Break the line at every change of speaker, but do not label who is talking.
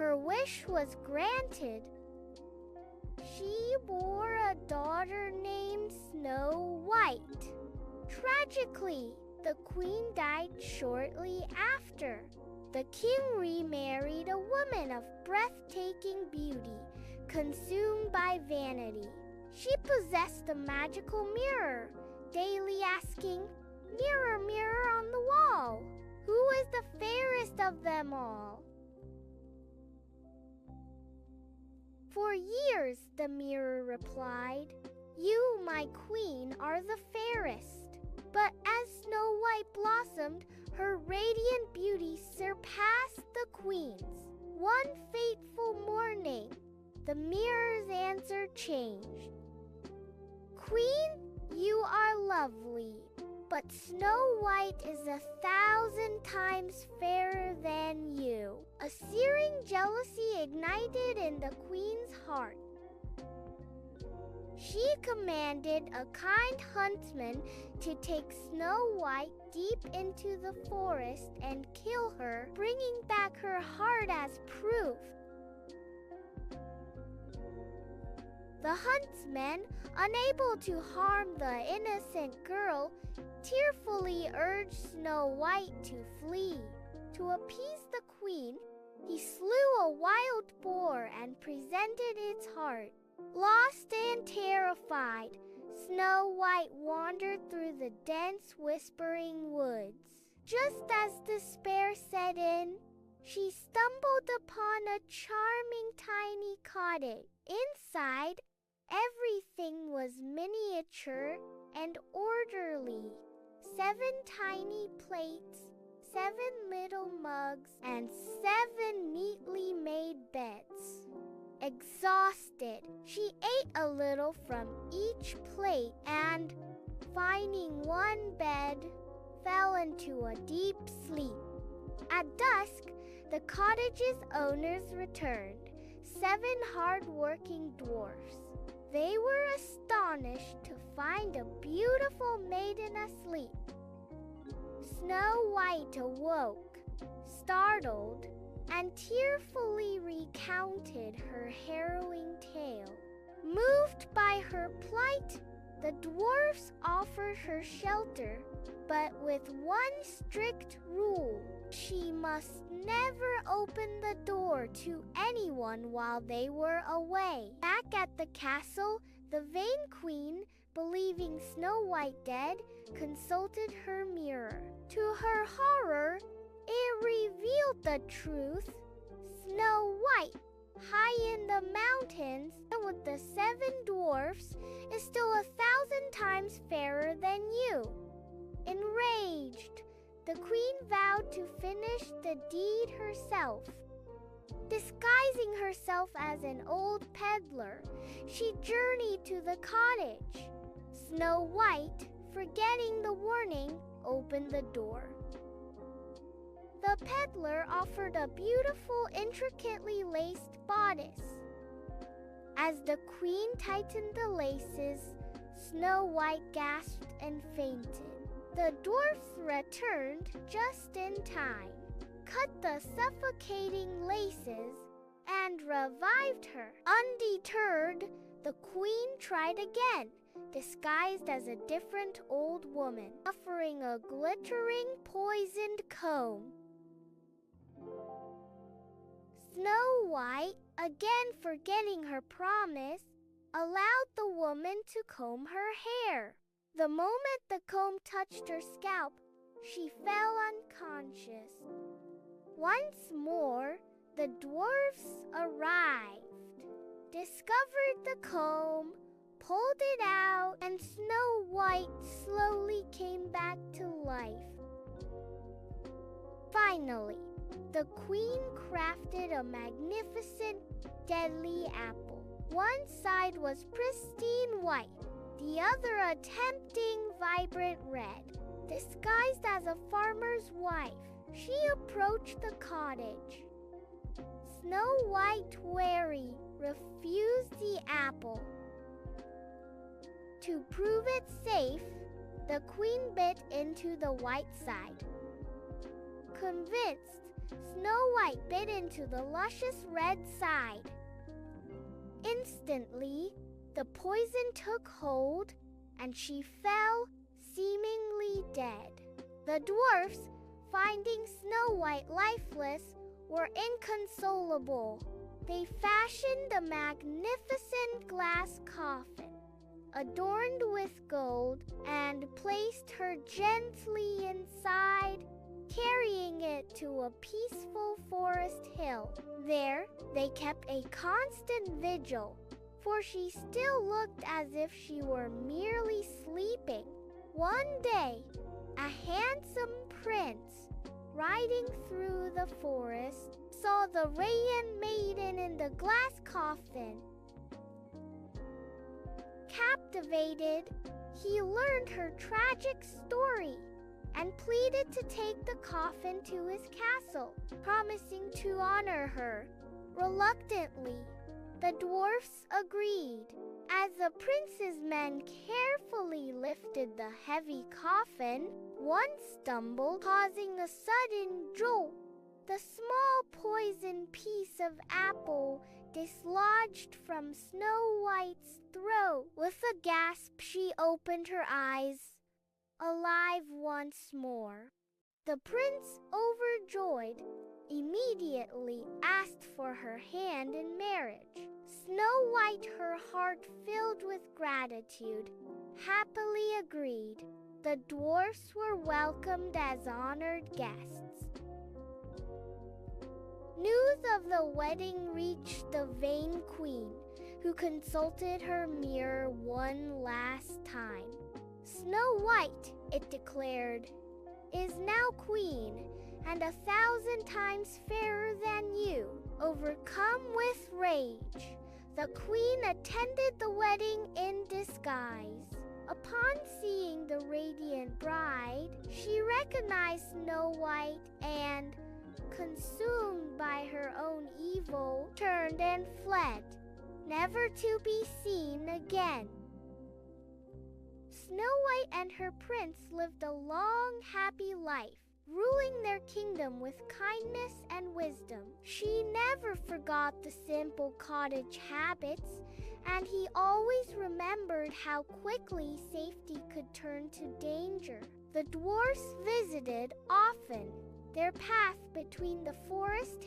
her wish was granted. She bore a daughter named Snow White. Tragically, the queen died shortly after. The king remarried a woman of breathtaking beauty, consumed by vanity. She possessed a magical mirror, daily asking, "Mirror, mirror on the wall, who is the fairest of them all?" "For years," the mirror replied, "you, my queen, are the fairest." But as Snow White blossomed, her radiant beauty surpassed the queen's. One fateful morning, the mirror's answer changed. "Queen, you are lovely, but Snow White is 1,000 times fairer than you." A searing jealousy ignited in the queen's heart. She commanded a kind huntsman to take Snow White deep into the forest and kill her, bringing back her heart as proof. The huntsman, unable to harm the innocent girl, tearfully urged Snow White to flee. To appease the queen, he slew a wild boar and presented its heart. Lost and terrified, Snow White wandered through the dense, whispering woods. Just as despair set in, she stumbled upon a charming tiny cottage. Inside, everything was miniature and orderly. 7 tiny plates, 7 little mugs, and 7 neatly made beds. Exhausted, she ate a little from each plate and, finding one bed, fell into a deep sleep. At dusk, the cottage's owners returned, 7 hard-working dwarfs. They were astonished to find a beautiful maiden asleep. Snow White awoke, startled, and tearfully recounted her harrowing tale. Moved by her plight, the dwarfs offered her shelter, but with one strict rule: she must never open the door to anyone while they were away. Back at the castle, the vain queen, believing Snow White dead, consulted her mirror. To her horror, it revealed the truth. Snow White, high in the mountains and with the 7 dwarfs, is still 1,000 times fairer than you. Enraged, the queen vowed to finish the deed herself. Disguising herself as an old peddler, she journeyed to the cottage. Snow White, forgetting the warning, opened the door. The peddler offered a beautiful, intricately laced bodice. As the queen tightened the laces, Snow White gasped and fainted. The dwarfs returned just in time, cut the suffocating laces, and revived her. Undeterred, the queen tried again, disguised as a different old woman, offering a glittering, poisoned comb. Snow White, again forgetting her promise, allowed the woman to comb her hair. The moment the comb touched her scalp, she fell unconscious. Once more, the dwarfs arrived, discovered the comb, pulled it out, and Snow White slowly came back to life. Finally, the queen crafted a magnificent, deadly apple. One side was pristine white, the other a tempting, vibrant red. Disguised as a farmer's wife, she approached the cottage. Snow White, wary, refused the apple. To prove it safe, the queen bit into the white side. Convinced, Snow White bit into the luscious red side. Instantly, the poison took hold, and she fell, seemingly dead. The dwarfs, finding Snow White lifeless, were inconsolable. They fashioned a magnificent glass coffin, adorned with gold, and placed her gently inside, carrying it to a peaceful forest hill. There, they kept a constant vigil, for she still looked as if she were merely sleeping. One day, a handsome prince, riding through the forest, saw the radiant maiden in the glass coffin. Captivated, he learned her tragic story and pleaded to take the coffin to his castle, promising to honor her. Reluctantly, the dwarfs agreed. As the prince's men carefully lifted the heavy coffin, one stumbled, causing a sudden jolt. The small poison piece of apple dislodged from Snow White's throat. With a gasp, she opened her eyes, alive once more. The prince, overjoyed, immediately asked for her hand in marriage. Snow White, her heart filled with gratitude, happily agreed. The dwarfs were welcomed as honored guests. News of the wedding reached the vain queen, who consulted her mirror one last time. Snow White, it declared, is now queen, and 1,000 times fairer than you. Overcome with rage, the queen attended the wedding in disguise. Upon seeing the radiant bride, she recognized Snow White and, consumed by her own evil, turned and fled, never to be seen again. Snow White and her prince lived a long, happy life, ruling their kingdom with kindness and wisdom. She never forgot the simple cottage habits, and he always remembered how quickly safety could turn to danger. The dwarfs visited often. Their path between the forest